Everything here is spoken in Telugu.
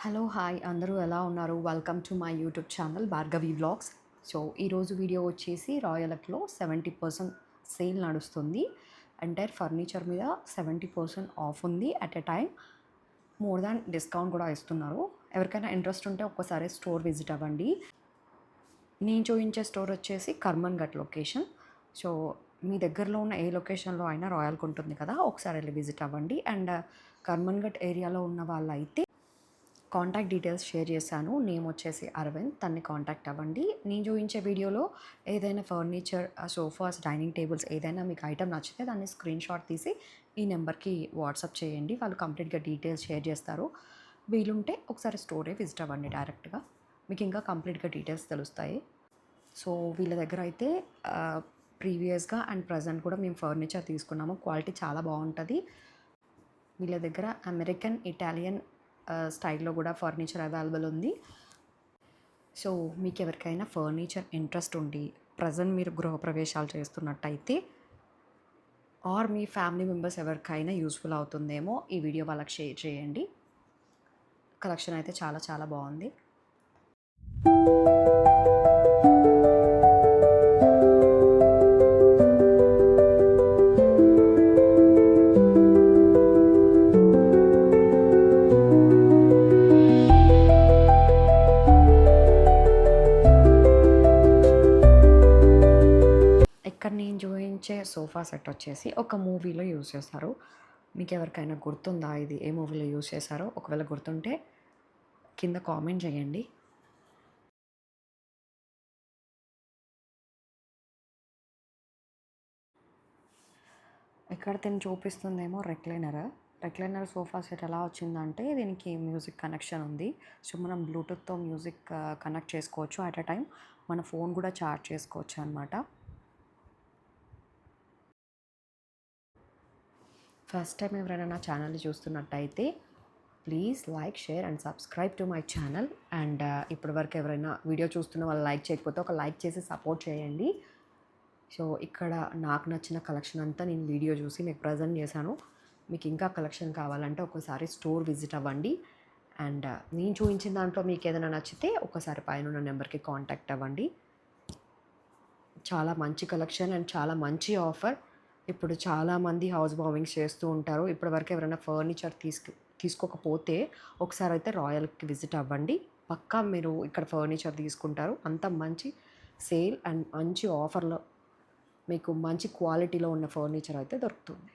హలో హాయ్ అందరూ ఎలా ఉన్నారు? Welcome to my YouTube channel Bhargavi vlogs. So ఈరోజు వీడియో వచ్చేసి రాయల్ ఎక్లో 70% సేల్ నడుస్తుంది. ఎంటైర్ ఫర్నిచర్ మీద 70% ఆఫ్ ఉంది. At a time more than discount కూడా ఇస్తున్నారు. ఎవరికైనా ఇంట్రెస్ట్ ఉంటే ఒక్కసారి స్టోర్ విజిట్ అవ్వండి. నేను చూపించే స్టోర్ వచ్చేసి కర్మన్ ఘట్ లొకేషన్. సో మీ దగ్గరలో ఉన్న ఏ లొకేషన్లో అయినా రాయల్కి ఉంటుంది కదా, ఒకసారి వెళ్ళి విజిట్ అవ్వండి. అండ్ కర్మన్ ఘట్ ఏరియాలో ఉన్న వాళ్ళైతే కాంటాక్ట్ డీటెయిల్స్ షేర్ చేశాను. నేమ్ వచ్చేసి అరవింద్, తన్ని కాంటాక్ట్ అవ్వండి. నేను చూపించే వీడియోలో ఏదైనా ఫర్నిచర్, సోఫాస్, డైనింగ్ టేబుల్స్ ఏదైనా మీకు ఐటమ్ నచ్చితే దాన్ని స్క్రీన్ షాట్ తీసి ఈ నెంబర్కి వాట్సాప్ చేయండి. వాళ్ళు కంప్లీట్గా డీటెయిల్స్ షేర్ చేస్తారు. వీలుంటే ఒకసారి స్టోరే విజిట్ అవ్వండి డైరెక్ట్గా, మీకు ఇంకా కంప్లీట్గా డీటెయిల్స్ తెలుస్తాయి. సో వీళ్ళ దగ్గర అయితే ప్రీవియస్గా అండ్ ప్రజెంట్ కూడా మేము ఫర్నిచర్ తీసుకున్నాము. క్వాలిటీ చాలా బాగుంటుంది. వీళ్ళ దగ్గర అమెరికన్, ఇటాలియన్ స్టైల్లో కూడా ఫర్నిచర్ అవైలబుల్ ఉంది. సో మీకు ఎవరికైనా ఫర్నిచర్ ఇంట్రెస్ట్ ఉండి ప్రజెంట్ మీరు గృహప్రవేశాలు చేస్తున్నట్టయితే ఆర్ మీ ఫ్యామిలీ మెంబర్స్ ఎవరికైనా యూస్ఫుల్ అవుతుందేమో ఈ వీడియో వాళ్ళకి షేర్ చేయండి. కలెక్షన్ అయితే చాలా చాలా బాగుంది. ఇక్కడ నేను చూపించే సోఫా సెట్ వచ్చేసి ఒక మూవీలో యూజ్ చేస్తారు. మీకు ఎవరికైనా గుర్తుందా ఇది ఏ మూవీలో యూజ్ చేశారో? ఒకవేళ గుర్తుంటే కింద కామెంట్ చేయండి. ఇక్కడ తిని చూపిస్తుందేమో రెక్లైనర్ సోఫా సెట్ ఎలా వచ్చిందంటే దీనికి మ్యూజిక్ కనెక్షన్ ఉంది. సో మనం బ్లూటూత్తో మ్యూజిక్ కనెక్ట్ చేసుకోవచ్చు. అట్ ఎ టైం మన ఫోన్ కూడా ఛార్జ్ చేసుకోవచ్చు అనమాట. ఫస్ట్ టైం ఎవరైనా నా ఛానల్ని చూస్తున్నట్టయితే please like, share and subscribe to my channel. And ఇప్పటివరకు ఎవరైనా వీడియో చూస్తున్న వాళ్ళు లైక్ చేయకపోతే ఒక లైక్ చేసి సపోర్ట్ చేయండి. సో ఇక్కడ నాకు నచ్చిన కలెక్షన్ అంతా నేను వీడియో చూసి మీకు ప్రజెంట్ చేశాను. మీకు ఇంకా కలెక్షన్ కావాలంటే ఒకసారి స్టోర్ విజిట్ అవ్వండి. అండ్ నేను చూపించిన దాంట్లో మీకు ఏదైనా నచ్చితే ఒకసారి పైన ఉన్న నెంబర్కి కాంటాక్ట్ అవ్వండి. చాలా మంచి కలెక్షన్ అండ్ చాలా మంచి ఆఫర్. ఇప్పుడు చాలామంది హౌస్ వార్మింగ్స్ చేస్తూ ఉంటారు. ఇప్పటివరకు ఎవరైనా ఫర్నిచర్ తీసుకోకపోతే ఒకసారి అయితే రాయల్కి విజిట్ అవ్వండి. పక్కా మీరు ఇక్కడ ఫర్నిచర్ తీసుకుంటారు. అంత మంచి సేల్ అండ్ మంచి ఆఫర్లో మీకు మంచి క్వాలిటీలో ఉన్న ఫర్నిచర్ అయితే దొరుకుతుంది.